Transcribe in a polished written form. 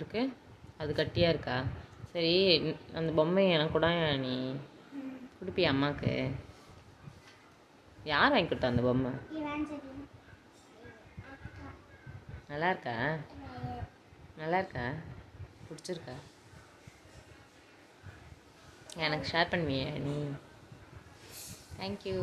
இருக்கு. அது கட்டியாக இருக்கா? சரி, அந்த பொம்மையை எனக்கு கூட நீ கொடுப்பியா அம்மாவுக்கு? யார் வாங்கி கொடுத்தா அந்த பொம்மை? நல்லா இருக்கா? நல்லா இருக்கா? பிடிச்சிருக்கா? எனக்கு ஷேர் பண்ணுவியா நீ? தேங்க்யூ.